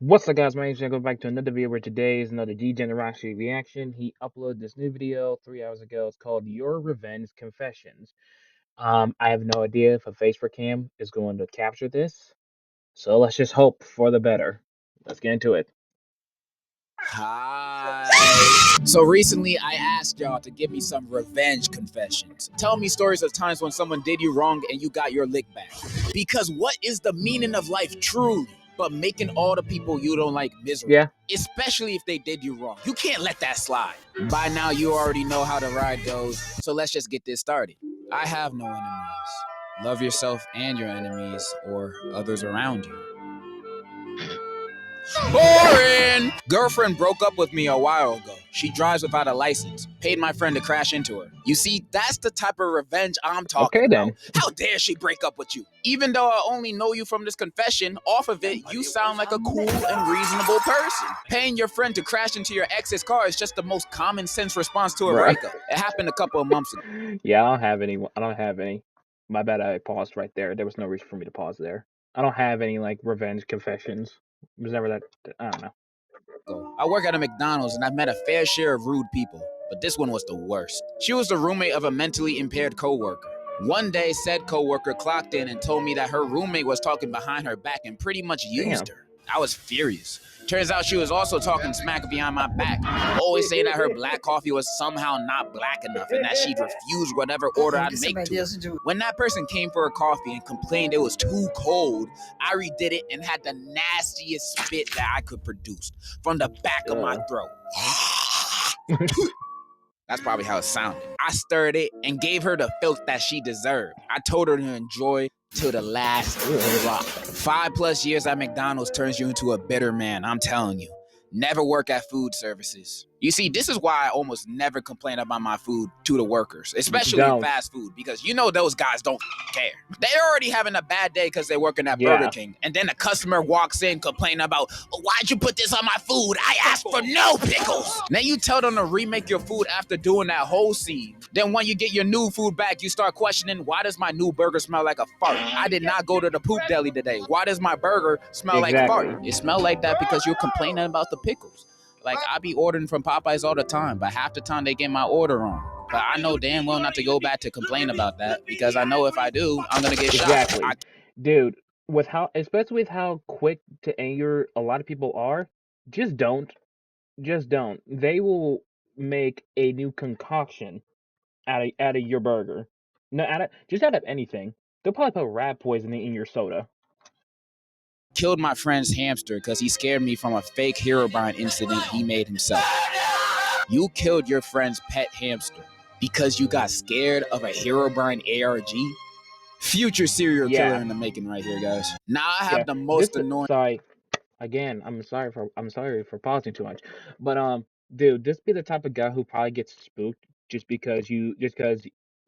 What's up, guys? My name's Go back to another video where today is another Degenerocity reaction. He uploaded this new video 3 hours ago. It's called Your Revenge Confessions. I have no idea if a Facebook cam is going to capture this, so let's just hope for the better. Let's get into it. Hi. So recently I asked y'all to give me some revenge confessions. Tell me stories of times when someone did you wrong and you got your lick back. Because what is the meaning of life truly but making all the people you don't like miserable? Yeah. Especially if they did you wrong. You can't let that slide. By now you already know how the ride goes, so let's just get this started. I have no enemies. Love yourself and your enemies or others around you. Boring! Girlfriend broke up with me a while ago. She drives without a license. Paid my friend to crash into her. You see, that's the type of revenge I'm talking Okay about. then. How dare she break up with you? Even though I only know you from this confession, off of it, you sound like a cool and reasonable person. Paying your friend to crash into your ex's car is just the most common sense response to a Bruh. breakup. It happened a couple of months ago. Yeah, I don't have any. I don't have any. My bad. I paused right there. There was no reason for me to pause there. I don't have any like revenge confessions. It was never that. I don't know. I work at a McDonald's and I've met a fair share of rude people, but this one was the worst. She was the roommate of a mentally impaired coworker. One day, said coworker clocked in and told me that her roommate was talking behind her back and pretty much used Damn. her. I was furious. Turns out she was also talking smack behind my back, always saying that her black coffee was somehow not black enough and that she'd refuse whatever order I'd make to her. When that person came for her coffee and complained it was too cold, I redid it and had the nastiest spit that I could produce from the back of my throat. That's probably how it sounded. I stirred it and gave her the filth that she deserved. I told her to enjoy till the last drop. 5+ years at McDonald's turns you into a bitter man, I'm telling you. Never work at food services. You see, this is why I almost never complain about my food to the workers, especially in fast food, because you know those guys don't care. They're already having a bad day because they're working at Burger King, and then a customer walks in complaining about, why'd you put this on my food? I asked for no pickles. Then you tell them to remake your food after doing that whole scene. Then when you get your new food back, you start questioning, why does my new burger smell like a fart? I did not go to the poop deli today. Why does my burger smell like fart? It smelled like that because you're complaining about the pickles. Like, I be ordering from Popeyes all the time, but half the time they get my order wrong. But I know damn well not to go back to complain about that, because I know if I do, I'm gonna get shot. Dude, with how, especially with how quick to anger a lot of people are, just don't. Just don't. They will make a new concoction out of your burger. No, out of anything. They'll probably put rat poisoning in your soda. Killed my friend's hamster because he scared me from a fake Herobrine incident he made himself. You killed your friend's pet hamster because you got scared of a Herobrine ARG? Future serial killer in the making right here, guys. Now I have the most annoying. Sorry. Again, I'm sorry for pausing too much. But dude, this be the type of guy who probably gets spooked just because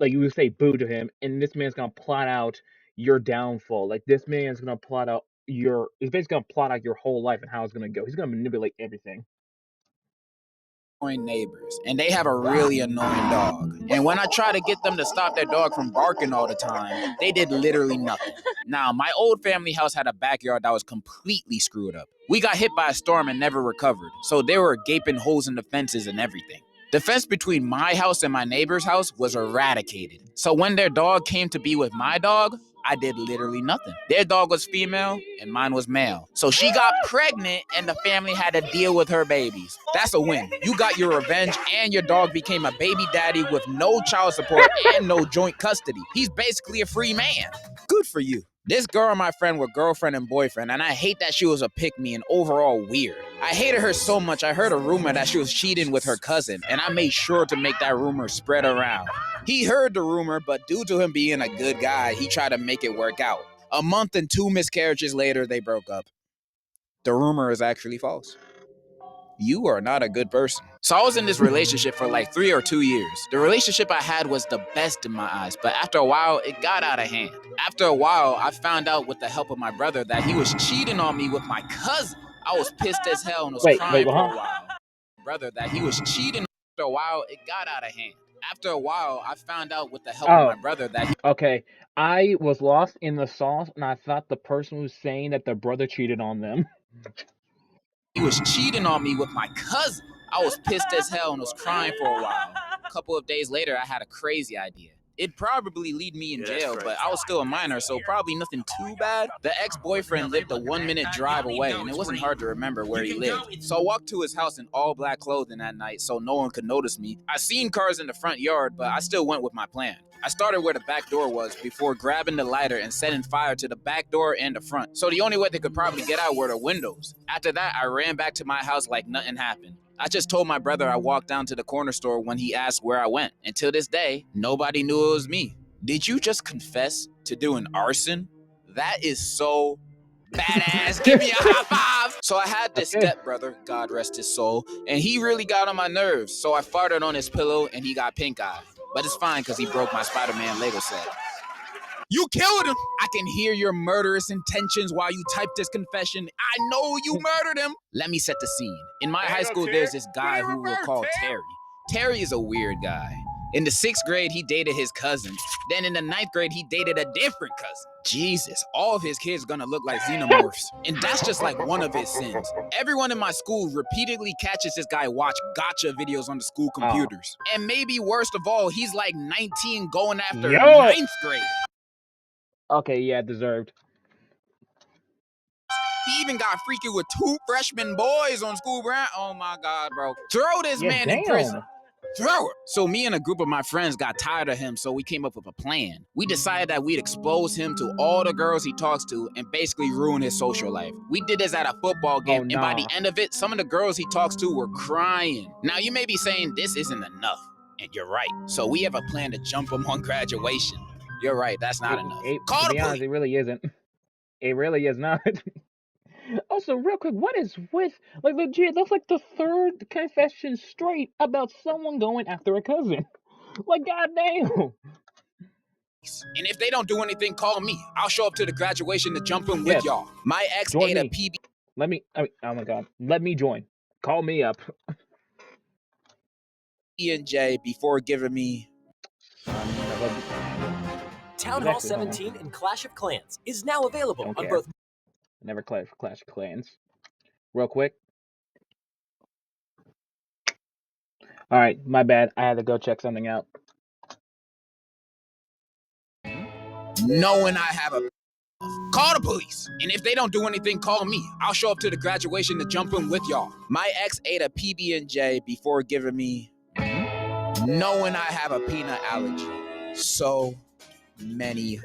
like you would say boo to him, and this man's gonna plot out your downfall. Like this man's gonna plot out he's basically gonna plot out your whole life and how it's gonna go. He's gonna manipulate everything. Neighbors, and they have a really annoying dog. And when I try to get them to stop their dog from barking all the time, they did literally nothing. Now, my old family house had a backyard that was completely screwed up. We got hit by a storm and never recovered, so there were gaping holes in the fences and everything. The fence between my house and my neighbor's house was eradicated. So when their dog came to be with my dog, I did literally nothing. Their dog was female and mine was male. So she got pregnant and the family had to deal with her babies. That's a win. You got your revenge and your dog became a baby daddy with no child support and no joint custody. He's basically a free man. Good for you. This girl and my friend were girlfriend and boyfriend, and I hate that she was a pick-me and overall weird. I hated her so much I heard a rumor that she was cheating with her cousin, and I made sure to make that rumor spread around. He heard the rumor, but due to him being a good guy, he tried to make it work out. A month and 2 miscarriages later, they broke up. The rumor is actually false. You are not a good person. So I was in this relationship for like 3 or 2 years. The relationship I had was the best in my eyes, but after a while, it got out of hand. After a while, I found out with the help of my brother that he was cheating on me with my cousin. I was pissed as hell and was crying for a while. Brother, that he was cheating. After a while, it got out of hand. After a while, I found out with the help of my brother that he... Okay. I was lost in the sauce, and I thought the person was saying that their brother cheated on them. he was cheating on me with my cousin. I was pissed as hell and was crying for a while. A couple of days later, I had a crazy idea. It'd probably lead me in jail, but I was still a minor, so probably nothing too bad. The ex-boyfriend lived a 1-minute drive away, and it wasn't hard to remember where he lived. So I walked to his house in all black clothing that night so no one could notice me. I seen cars in the front yard, but I still went with my plan. I started where the back door was before grabbing the lighter and setting fire to the back door and the front. So the only way they could probably get out were the windows. After that, I ran back to my house like nothing happened. I just told my brother I walked down to the corner store when he asked where I went. Until this day, nobody knew it was me. Did you just confess to doing arson? That is so badass. Give me a high five. So I had this Okay. stepbrother, God rest his soul, and he really got on my nerves. So I farted on his pillow and he got pink eye. But it's fine because he broke my Spider-Man Lego set. You killed him. I can hear your murderous intentions while you type this confession. I know you murdered him. Let me set the scene. In my high school, there's this guy who we'll call Terry. Terry is a weird guy. In the 6th grade, he dated his cousin. Then in the 9th grade, he dated a different cousin. Jesus, all of his kids gonna look like xenomorphs. And that's just like one of his sins. Everyone in my school repeatedly catches this guy watch gotcha videos on the school computers. And maybe worst of all, he's like 19 going after Yo. 9th grade. Okay, yeah, deserved. He even got freaky with 2 freshman boys on school ground. Oh my God, bro. Throw this Yeah, man in prison. Throw it. So me and a group of my friends got tired of him, so we came up with a plan. We decided that we'd expose him to all the girls he talks to and basically ruin his social life. We did this at a football game, and by the end of it, some of the girls he talks to were crying. Now you may be saying this isn't enough, and you're right. So we have a plan to jump him on graduation. You're right, that's not enough. Call to the be honest, police. it really isn't. It really is not. Also, real quick, what is with like legit? That's like the 3rd confession straight about someone going after a cousin. Like, goddamn. And if they don't do anything, call me. I'll show up to the graduation to jump in with Yes. y'all. My ex Join ate a me. PB. Let me. Oh my God. Let me join. Call me up. and J before giving me. Son of a. Town He's Hall actually home. 17 and Clash of Clans is now available Don't on care. both. Never Clash of Clans. Real quick. All right, my bad. I had to go check something out. Knowing I have a. Call the police. And if they don't do anything, call me. I'll show up to the graduation to jump in with y'all. My ex ate a PB&J before giving me. Knowing I have a peanut allergy. So many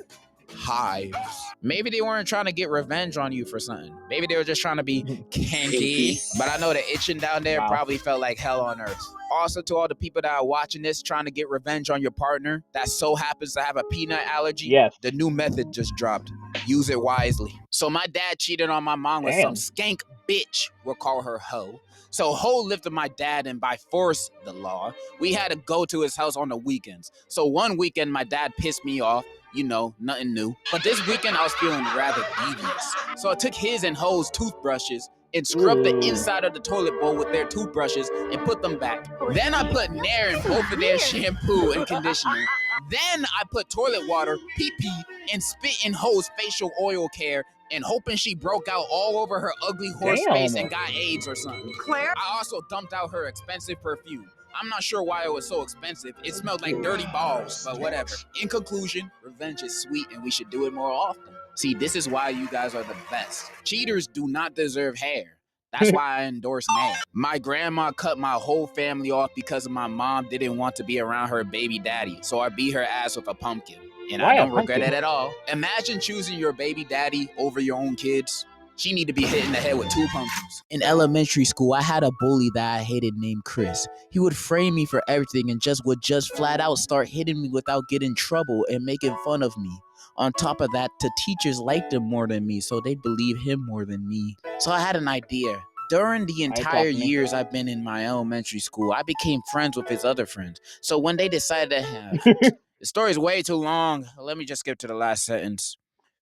hives. Maybe they weren't trying to get revenge on you for something. Maybe they were just trying to be kinky. But I know the itching down there Wow. probably felt like hell on earth. Also, to all the people that are watching this trying to get revenge on your partner that so happens to have a peanut allergy, Yes. the new method just dropped. Use it wisely. So my dad cheated on my mom with some skank bitch. We'll call her Ho. So Ho lived with my dad, and by force, the law, we had to go to his house on the weekends. So one weekend, my dad pissed me off. You know, nothing new. But this weekend, I was feeling rather devious. So I took his and Ho's toothbrushes and scrubbed the inside of the toilet bowl with their toothbrushes and put them back. Then I put Nair in both of their shampoo and conditioner. Then I put toilet water, pee-pee, and spit in Ho's facial oil care and hoping she broke out all over her ugly horse face and got AIDS or something. Claire? I also dumped out her expensive perfume. I'm not sure why it was so expensive. It smelled like dirty balls, but whatever. In conclusion, revenge is sweet and we should do it more often. See, this is why you guys are the best. Cheaters do not deserve hair. That's why I endorse Nair. My grandma cut my whole family off because my mom didn't want to be around her baby daddy, so I beat her ass with a pumpkin. And I don't regret it at all. Imagine choosing your baby daddy over your own kids. She need to be hit in the head with 2 pumpkins. In elementary school, I had a bully that I hated named Chris. He would frame me for everything and would flat out start hitting me without getting in trouble and making fun of me. On top of that, the teachers liked him more than me, so they'd believe him more than me. So I had an idea. During the entire years I've been in my elementary school, I became friends with his other friends. So when they decided to have... The story's way too long. Let me just skip to the last sentence.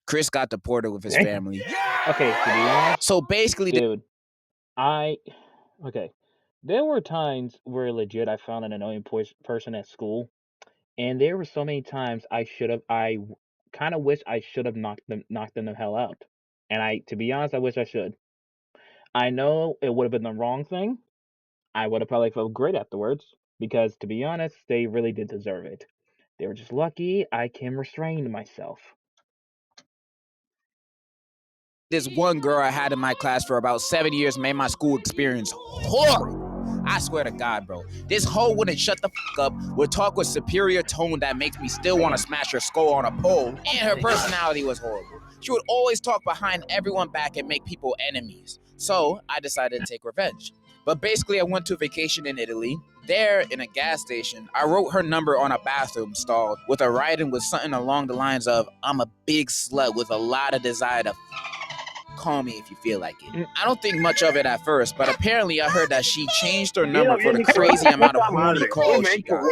Chris got deported with his family. Okay, to be honest, So basically, dude, okay. There were times where legit I found an annoying person at school, and there were so many times I kind of wish I should have knocked them the hell out. And to be honest, I wish I should. I know it would have been the wrong thing. I would have probably felt great afterwards because, to be honest, they really did deserve it. They were just lucky I can restrain myself. This one girl I had in my class for about 7 years made my school experience horrible. I swear to God, bro. This hoe wouldn't shut the fuck up, would talk with superior tone that makes me still want to smash her skull on a pole, and her personality was horrible. She would always talk behind everyone back and make people enemies. So I decided to take revenge. But basically, I went to vacation in Italy. There, in a gas station, I wrote her number on a bathroom stall with a writing with something along the lines of, "I'm a big slut with a lot of desire to call me if you feel like it." I don't think much of it at first, but apparently I heard that she changed her number for the crazy amount of horny calls she got.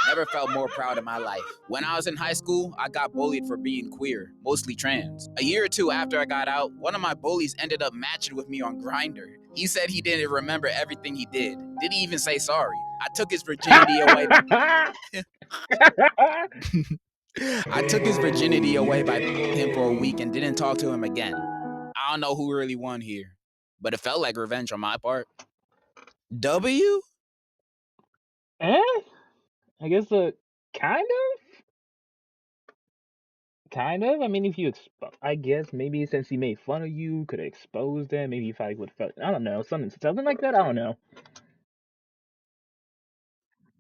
Never felt more proud in my life. When I was in high school, I got bullied for being queer, mostly trans. A year or two after I got out, one of my bullies ended up matching with me on Grindr. He said he didn't remember everything he did. Didn't even say sorry. I took his virginity away. I took his virginity away by him for a week and didn't talk to him again. I don't know who really won here, but it felt like revenge on my part. W? Eh? I guess kind of? Kind of? I mean, if you I guess maybe since he made fun of you, could have exposed them. Maybe if I would felt, I don't know, something like that. I don't know.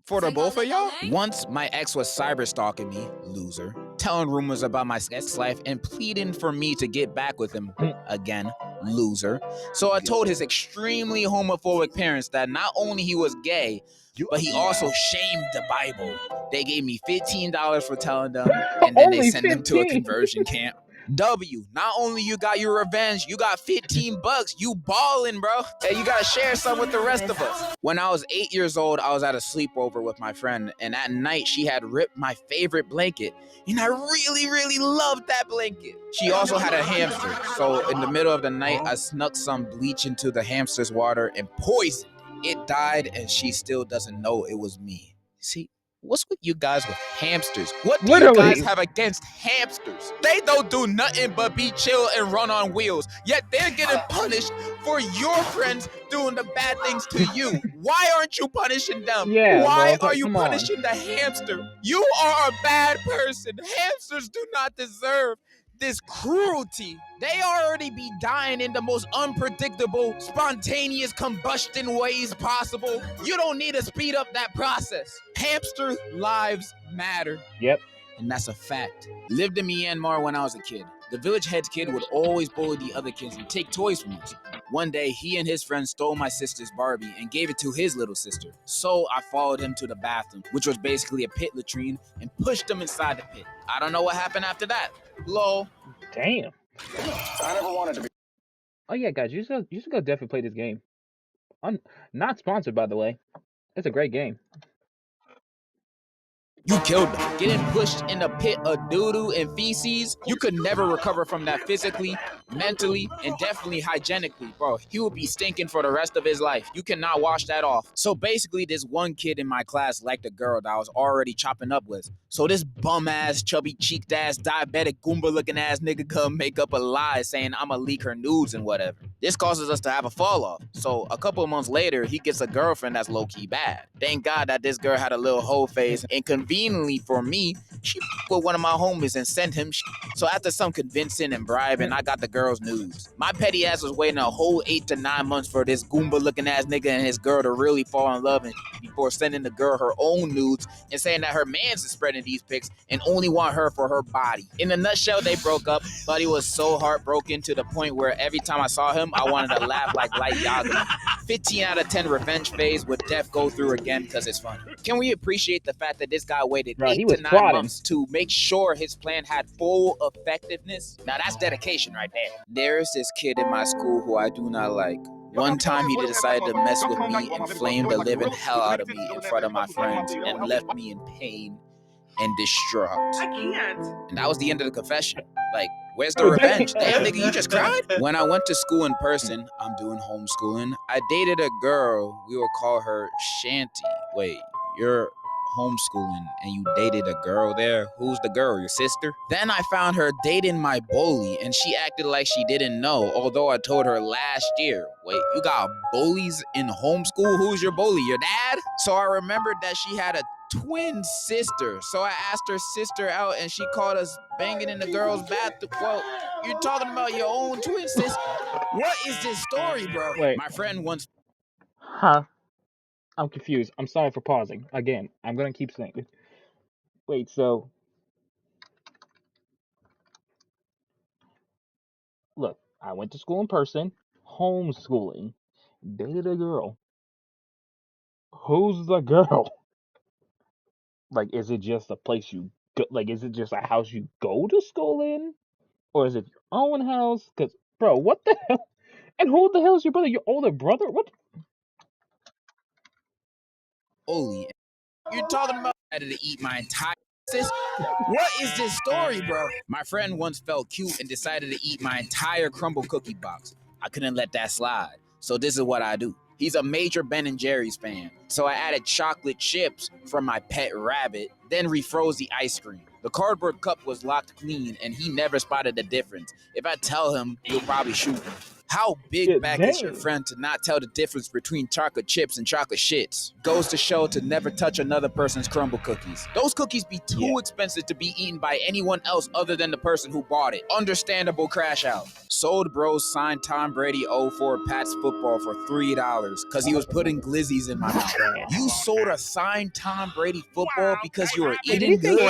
For the both of y'all? Once, my ex was cyber stalking me, loser, telling rumors about my sex life and pleading for me to get back with him again, loser. So I told his extremely homophobic parents that not only he was gay, but he also shamed the Bible. They gave me $15 for telling them, and then they Only sent them to a 15. conversion camp. W, not only you got your revenge, you got $15. You ballin', bro. And you gotta share some with the rest of us. When I was 8 years old, I was at a sleepover with my friend, and at night she had ripped my favorite blanket, and I really, really loved that blanket. She also had a hamster, so in the middle of the night, I snuck some bleach into the hamster's water and poisoned it. It died, and she still doesn't know it was me. See, what's with you guys with hamsters? What do you guys Literally. have against hamsters? They don't do nothing but be chill and run on wheels, yet they're getting punished for your friends doing the bad things to you. Why aren't you punishing them? Yeah, Why bro. are you Come on. punishing the hamster? You are a bad person. Hamsters do not deserve this cruelty. They already be dying in the most unpredictable, spontaneous combustion ways possible. You don't need to speed up that process. Hamster lives matter. Yep. And that's a fact. Lived in Myanmar when I was a kid. The village head kid would always bully the other kids and take toys from us. One day, he and his friend stole my sister's Barbie and gave it to his little sister. So I followed him to the bathroom, which was basically a pit latrine, and pushed him inside the pit. I don't know what happened after that. Lol. Damn. I never wanted to be. Oh yeah, guys, you should go definitely play this game. Not sponsored, by the way. It's a great game. You killed him. Getting pushed in a pit of doo-doo and feces, you could never recover from that physically, mentally, and definitely hygienically, bro. He would be stinking for the rest of his life. You cannot wash that off. So basically, this one kid in my class liked a girl that I was already chopping up with. So this bum-ass, chubby-cheeked-ass, diabetic, Goomba-looking ass nigga come make up a lie saying I'ma leak her nudes and whatever. This causes us to have a fall-off. So a couple of months later, he gets a girlfriend that's low-key bad. Thank God that this girl had a little hoe face, and conveniently for me, she with one of my homies and sent him shit. So after some convincing and bribing, I got the girl's nudes. My petty ass was waiting a whole 8 to 9 months for this Goomba-looking ass nigga and his girl to really fall in love and before sending the girl her own nudes and saying that her man's is spreading these pics and only want her for her body. In a nutshell, they broke up, but he was so heartbroken to the point where every time I saw him, I wanted to laugh like Light Yagami. 15 out of 10 revenge phase would def go through again because it's funny. Can we appreciate the fact that this guy waited Bro, 8 he to was 9 plotting. months to make sure his plan had full effectiveness? Now that's dedication right there. There's this kid in my school who I do not like. One time he decided to mess with me and flame the living hell out of me in front of my friends and left me in pain and distraught. I can't. And that was the end of the confession. Like, where's the revenge? Damn, nigga, you just cried? When I went to school in person, I'm doing homeschooling, I dated a girl, we will call her Shanty. Wait, you're homeschooling and you dated a girl there, who's the girl, your sister? Then I found her dating my bully and she acted like she didn't know, although I told her last year. Wait, you got bullies in homeschool? Who's your bully, your dad? So I remembered that she had a twin sister. So I asked her sister out and she caught us banging in the girls' bathroom. Well, you're talking about your own twin sister? What is this story, bro? Wait. My friend once... Huh? I'm confused. I'm sorry for pausing. Again, I'm gonna keep saying it. Wait, so look, I went to school in person, homeschooling, dated a girl. Who's the girl? Like, is it just a place you go? Like, is it just a house you go to school in, or is it your own house? Cause, bro, what the hell? And who the hell is your brother? Your older brother? What? Holy, you're talking about I had to eat my entire sister? What is this story, bro? My friend once felt cute and decided to eat my entire crumble cookie box. I couldn't let that slide. So this is what I do. He's a major Ben and Jerry's fan. So I added chocolate chips from my pet rabbit, then refroze the ice cream. The cardboard cup was locked clean and he never spotted the difference. If I tell him, he'll probably shoot me. How big back is your friend to not tell the difference between chocolate chips and chocolate shits? Goes to show to never touch another person's crumble cookies. Those cookies be too expensive to be eaten by anyone else other than the person who bought it. Understandable crash out. Sold Bros signed Tom Brady 04 Pats football for $3 because he was putting glizzies in my mouth. You sold a signed Tom Brady football because you were eating good?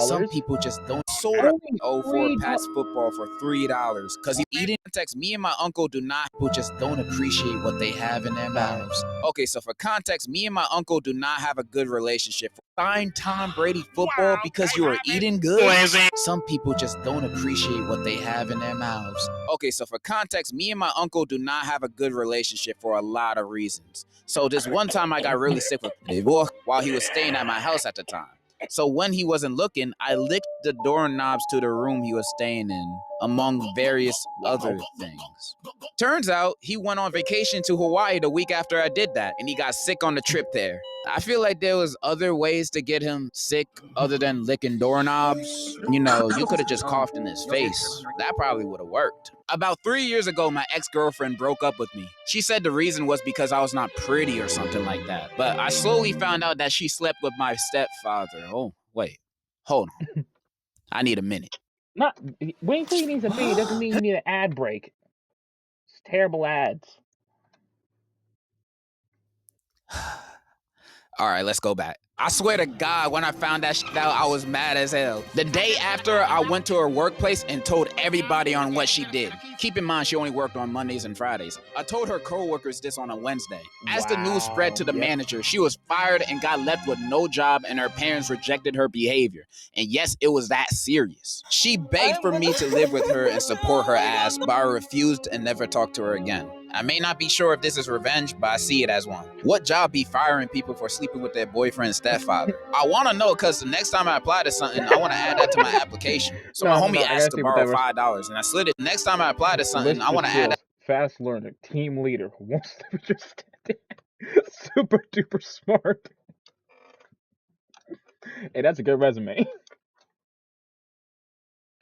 Some people just don't. Sold a 04 Pats football for $3 because he eating. Context, me and my uncle do not, who just don't appreciate what they have in their mouths. Okay, so for context, me and my uncle do not have a good relationship. Signed Tom Brady football because you were eating good? Some people just don't appreciate what they have in their mouths. Okay, so for context, me and my uncle do not have a good relationship for a lot of reasons. So this one time I got really sick with divorce while he was staying at my house at the time. So when he wasn't looking, I licked the doorknobs to the room he was staying in, among various other things. Turns out he went on vacation to Hawaii the week after I did that, and he got sick on the trip there. I feel like there was other ways to get him sick other than licking doorknobs. You know, you could have just coughed in his face. That probably would have worked. About 3 years ago, my ex-girlfriend broke up with me. She said the reason was because I was not pretty or something like that. But I slowly found out that she slept with my stepfather. Oh, wait. Hold on. I need a minute. Not waiting for you needs a B doesn't mean you need an ad break. It's terrible ads. All right, let's go back. I swear to God, when I found that shit out, I was mad as hell. The day after, I went to her workplace and told everybody on what she did. Keep in mind, she only worked on Mondays and Fridays. I told her coworkers this on a Wednesday. As the news spread to the manager, she was fired and got left with no job, and her parents rejected her behavior. And yes, it was that serious. She begged for me to live with her and support her ass, but I refused and never talked to her again. I may not be sure if this is revenge, but I see it as one. What job be firing people for sleeping with their boyfriend's stepfather? I want to know because the next time I apply to something, I want to add that to my application. So my homie asked to borrow $5, and I slid it. Next time I apply to something, I want to add that. Fast learner, team leader, won't sleep with your stepdad. Super duper smart. Hey, that's a good resume.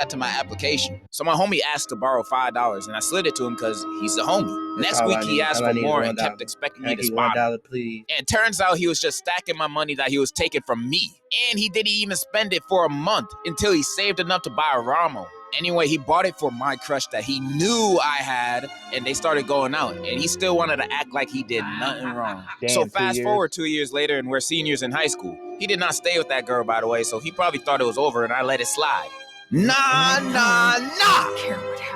To my application. So my homie asked to borrow $5 and I slid it to him because he's a homie. Next week he asked for more and kept expecting me to spot him. And it turns out he was just stacking my money that he was taking from me. And he didn't even spend it for a month until he saved enough to buy a Ramo. Anyway, he bought it for my crush that he knew I had, and they started going out. And he still wanted to act like he did nothing wrong. Damn, so fast forward 2 years later, and we're seniors in high school. He did not stay with that girl, by the way, so he probably thought it was over, and I let it slide. Nah.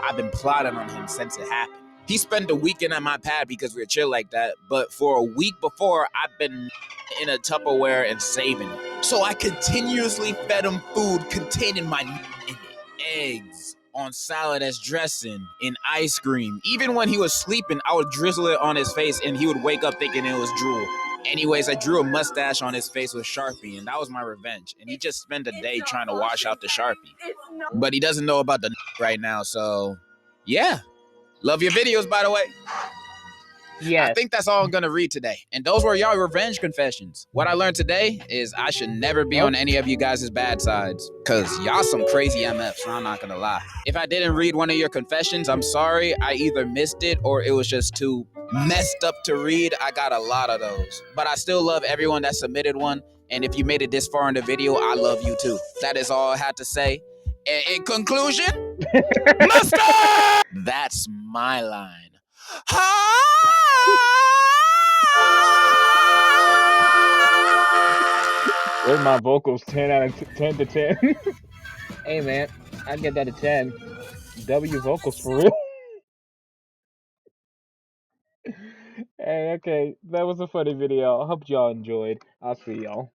I've been plotting on him since it happened. He spent the weekend at my pad because we were chill like that, but for a week before, I've been in a Tupperware and saving it. So I continuously fed him food containing my in it. Eggs on salad as dressing, in ice cream. Even when he was sleeping, I would drizzle it on his face and he would wake up thinking it was drool. Anyways, I drew a mustache on his face with Sharpie, and that was my revenge. And he just spent a day trying to wash out the Sharpie. But he doesn't know about the right now, so yeah. Love your videos, by the way. Yes. think that's all I'm gonna read today. And those were y'all revenge confessions. What I learned today is I should never be on any of you guys' bad sides. Cause y'all some crazy MFs, I'm not gonna lie. If I didn't read one of your confessions, I'm sorry. I either missed it or it was just too messed up to read. I got a lot of those. But I still love everyone that submitted one. And if you made it this far in the video, I love you too. That is all I had to say. In conclusion, mustard! That's my line. Where's my vocals? 10 out of 10 to 10. Hey man, I get that a 10. W vocals for real. Hey, okay, that was a funny video. I hope y'all enjoyed. I'll see y'all.